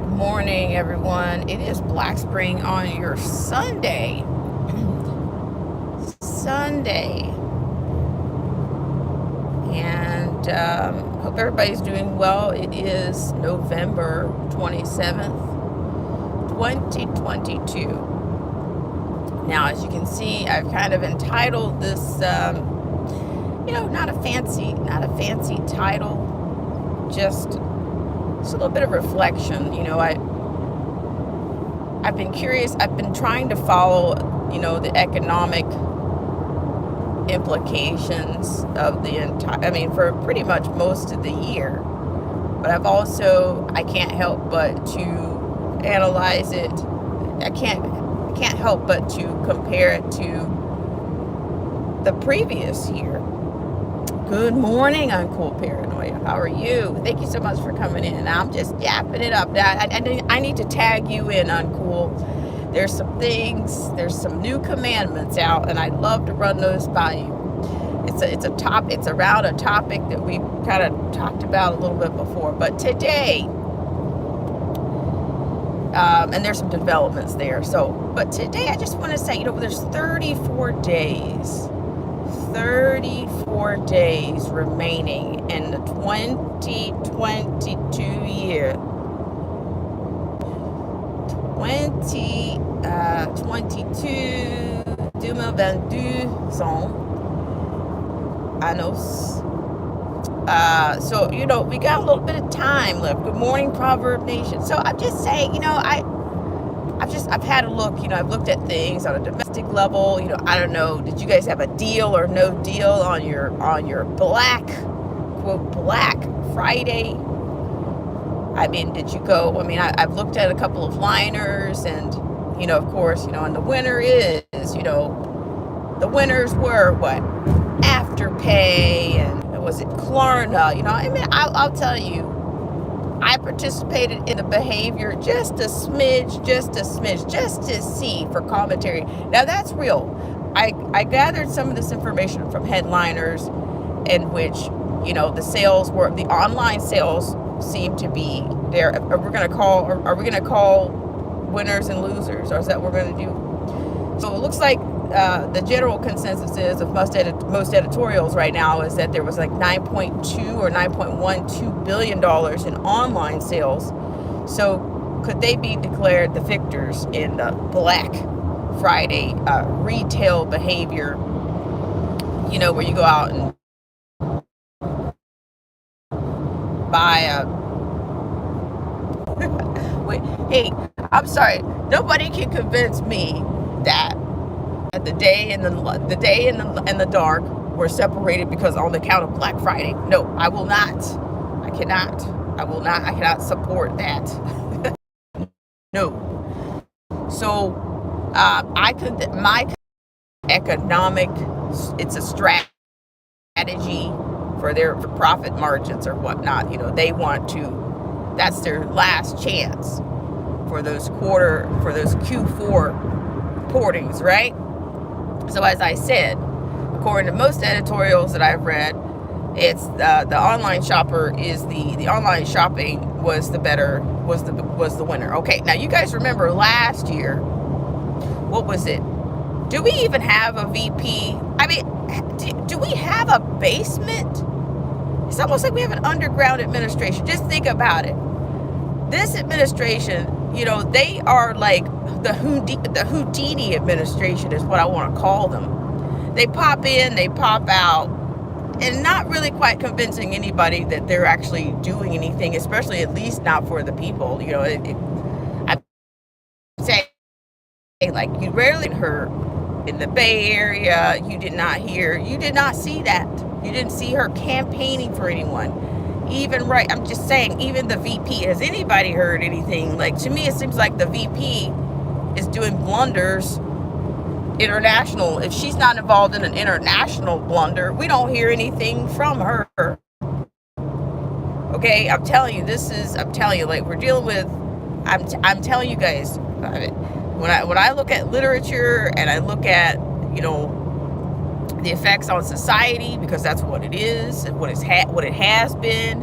Good morning, everyone. It is Black Spring on your Sunday. And hope everybody's doing well. It is November 27th, 2022. Now, as you can see, I've kind of entitled this, not a fancy title, just a little bit of reflection. I've been curious. I've been trying to follow, the economic implications of the for pretty much most of the year. But I can't help but to analyze it. I can't help but to compare it to the previous year. Good morning, Uncool Paranoia. How are you? Thank you so much for coming in. I'm just yapping it up. I need to tag you in, Uncool. There's some new commandments out, and I'd love to run those by you. It's around a topic that we kind of talked about a little bit before. But today, and there's some developments there. But today I just want to say, there's 34 days remaining in the 2022 year. 2022 annos. So we got a little bit of time left. Good morning, Proverb Nation. So I'm just saying, I've had a look. I've looked at things on a domestic level. I don't know. Did you guys have a deal or no deal on your Black Friday? Did you go? I've looked at a couple of liners, and of course, and the winner is, the winners were what? Afterpay, and was it Klarna? I'll tell you, I participated in the behavior just a smidge, just to see for commentary. Now that's real. I gathered some of this information from headliners, in which the online sales seem to be there. Are we going to call winners and losers, or is that what we're going to do? So it looks like the general consensus is of most editorials right now is that there was like $9.2 or $9.12 billion in online sales. So could they be declared the victors in the Black Friday retail behavior? Where you go out and buy a wait. Hey, I'm sorry. Nobody can convince me that the day and the dark were separated because on the count of Black Friday. No, I will not. I cannot. I will not. I cannot support that. No. So, my economic. It's a strategy for their profit margins or whatnot. They want to. That's their last chance for those Q4 reportings, right? So as I said, according to most editorials that I've read, it's the online shopper is the online shopping was the winner. Okay, now you guys remember last year, what was it? Do we even have a VP? Do we have a basement? It's almost like we have an underground administration. Just think about it. This administration, they are like the Houdini administration is what I want to call them. They pop in, they pop out, and not really quite convincing anybody that they're actually doing anything, especially at least not for the people. I say, like, you rarely heard in the Bay Area. You did not see that. You didn't see her campaigning for anyone. I'm just saying, even the VP, has anybody heard anything? Like, to me, it seems like the VP is doing blunders international. If she's not involved in an international blunder, we don't hear anything from her. Okay, I'm telling you, like, we're dealing with, I'm telling you guys, when I look at literature and I look at, the effects on society, because that's what it is, what it has been,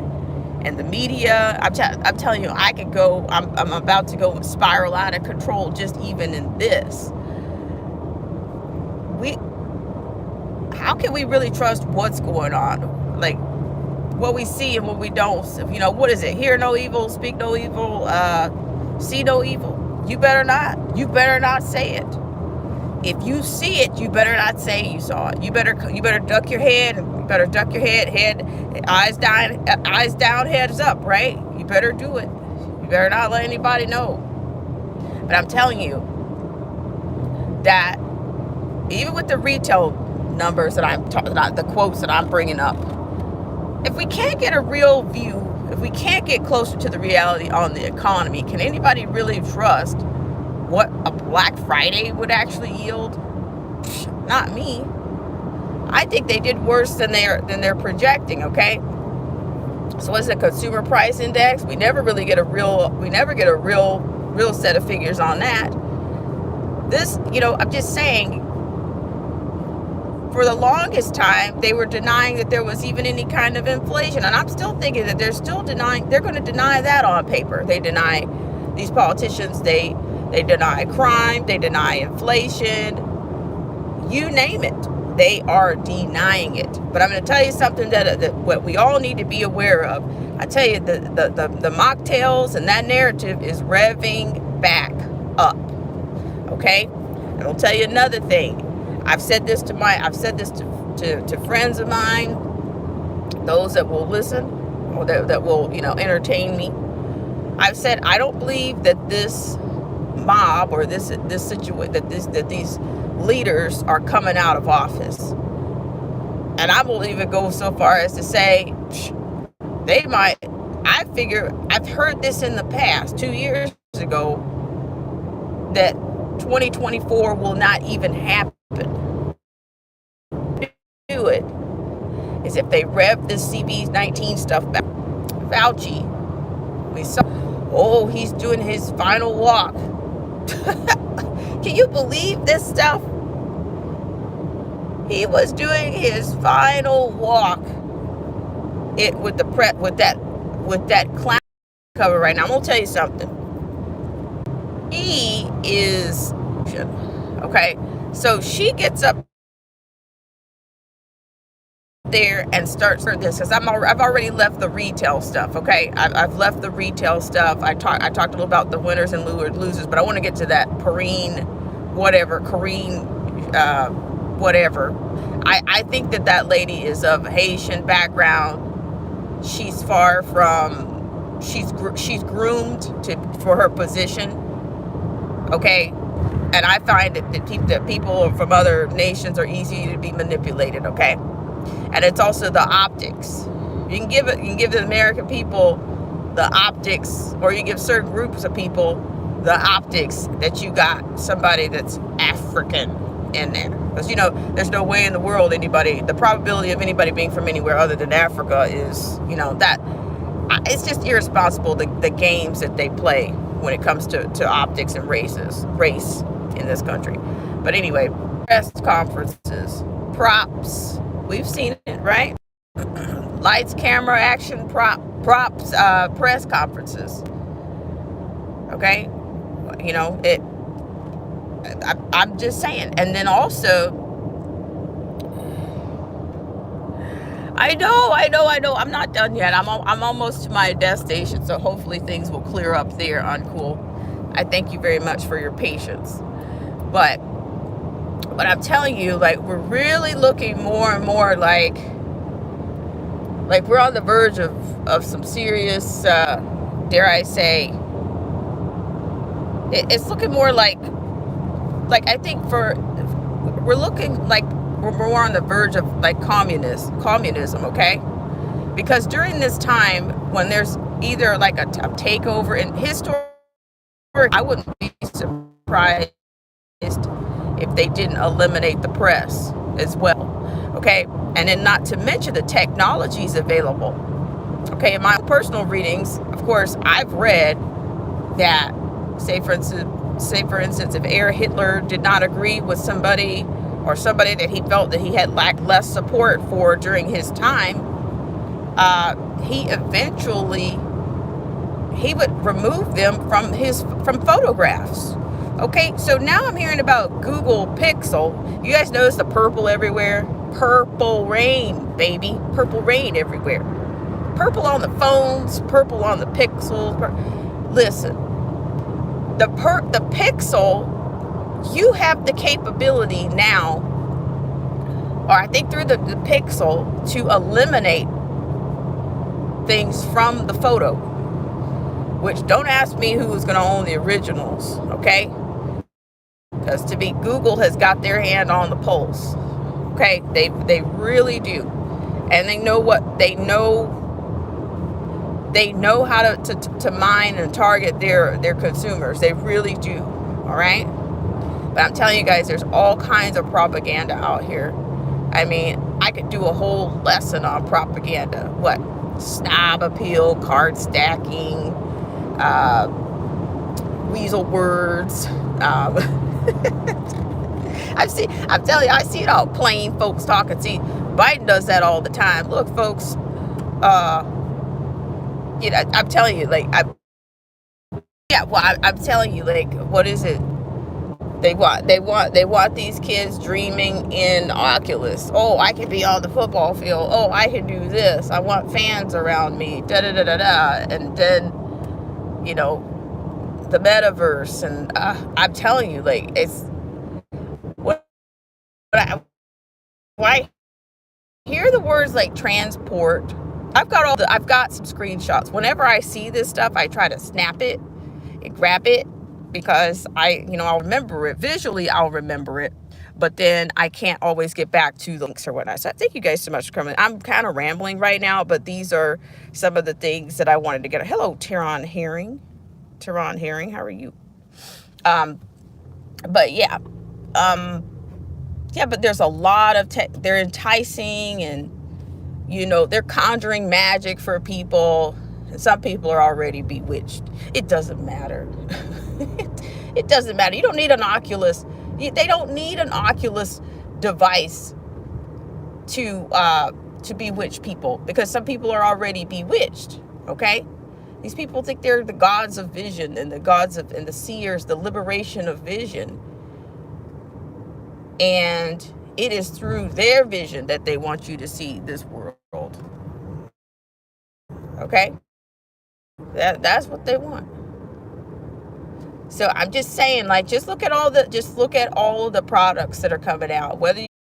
and the media. I'm telling you, I could go. I'm about to go spiral out of control just even in this. How can we really trust what's going on? Like what we see and what we don't. You know, what is it? Hear no evil, speak no evil, see no evil. You better not say it. If you see it, you better not say you saw it. You better duck your head. You better duck your head, eyes down, heads up, right? You better do it. You better not let anybody know. But I'm telling you that even with the retail numbers that I'm talking about, the quotes that I'm bringing up, if we can't get a real view, if we can't get closer to the reality on the economy, can anybody really trust what a Black Friday would actually yield? Not me. I think they did worse than they're projecting. Okay. So what's the consumer price index? We never get a real set of figures on that. This, I'm just saying, for the longest time, they were denying that there was even any kind of inflation. And I'm still thinking that they're going to deny that on paper. They deny, these politicians, they deny crime, they deny inflation, you name it. They are denying it. But I'm going to tell you something that what we all need to be aware of. I tell you, the mocktails and that narrative is revving back up. Okay? And I'll tell you another thing. I've said this to friends of mine, those that will listen, or that will, entertain me. I've said I don't believe that this mob or this situation, that these leaders are coming out of office. And I will even go so far as to say they might. I figure I've heard this in the past 2 years ago that 2024 will not even happen. Do it is if they rev this CV-19 stuff back. Fauci, we saw, he's doing his final walk. Can you believe this stuff? He was doing his final walk with that clown cover right now. I'm gonna tell you something. He is okay. So she gets up there and starts for this because I've already left the retail stuff. Okay, I've left the retail stuff. I talked a little about the winners and losers, but I want to get to that Karine whatever. I think that lady is of Haitian background. She's far from she's groomed for her position. Okay. And I find that people from other nations are easy to be manipulated, okay? And it's also the optics. You can give the American people the optics, or you give certain groups of people the optics that you got somebody that's African in there. Because, there's no way in the world the probability of anybody being from anywhere other than Africa is, it's just irresponsible, the games that they play when it comes to optics and race in this country. But anyway, press conferences, props, we've seen it, right? Lights, camera, action, props, press conferences. Okay, I'm just saying. And then also, I know. I'm not done yet. I'm almost to my destination, so hopefully things will clear up there on Cool. I thank you very much for your patience. But I'm telling you, like, we're really looking more and more like we're on the verge of some serious, dare I say, it's looking more like I think we're looking like we're more on the verge of like communism, okay? Because during this time when there's either like a takeover in history, I wouldn't be surprised if they didn't eliminate the press as well, okay? And then not to mention the technologies available, okay? In my personal readings, of course, I've read that, say for instance, if Adolf Hitler did not agree with somebody, or somebody that he felt that he had lacked less support for during his time, he eventually he would remove them from photographs. Okay, so now I'm hearing about Google Pixel. You guys notice the purple everywhere? Purple rain, baby. Purple rain everywhere. Purple on the phones, purple on the Pixels. Listen, the Pixel, you have the capability now, or I think through the Pixel, to eliminate things from the photo. Which, don't ask me who's going to own the originals, okay? Because to me, Google has got their hand on the pulse, okay? They really do, and they know what they know. They know how to mine and target their consumers. They really do, all right? But I'm telling you guys, there's all kinds of propaganda out here. I mean, I could do a whole lesson on propaganda. What? Snob appeal, card stacking, weasel words. I'm telling you, I see it all. Plain folks talking. See, Biden does that all the time. Look, folks, you know, I'm telling you, like, I'm telling you, like, what is it? They want these kids dreaming in Oculus. Oh, I can be on the football field. Oh, I can do this. I want fans around me. Da da da da da. And then, you know, the metaverse. And I'm telling you, like, it's when I hear the words like transport. I've got some screenshots. Whenever I see this stuff, I try to snap it and grab it, because I'll remember it visually. I'll remember it, but then I can't always get back to the links or whatnot. So thank you guys so much for coming. I'm kind of rambling right now, but these are some of the things that I wanted to get. Hello, Teron Herring, how are you? But yeah, but there's a lot of they're enticing, and they're conjuring magic for people. Some people are already bewitched. It doesn't matter. It doesn't matter. You don't need an Oculus. They don't need an Oculus device to bewitch people, because some people are already bewitched. Okay, these people think they're the gods of vision and the seers, the liberation of vision, and it is through their vision that they want you to see this world. Okay, that's what they want. So I'm just saying, like, just look at all the products that are coming out, whether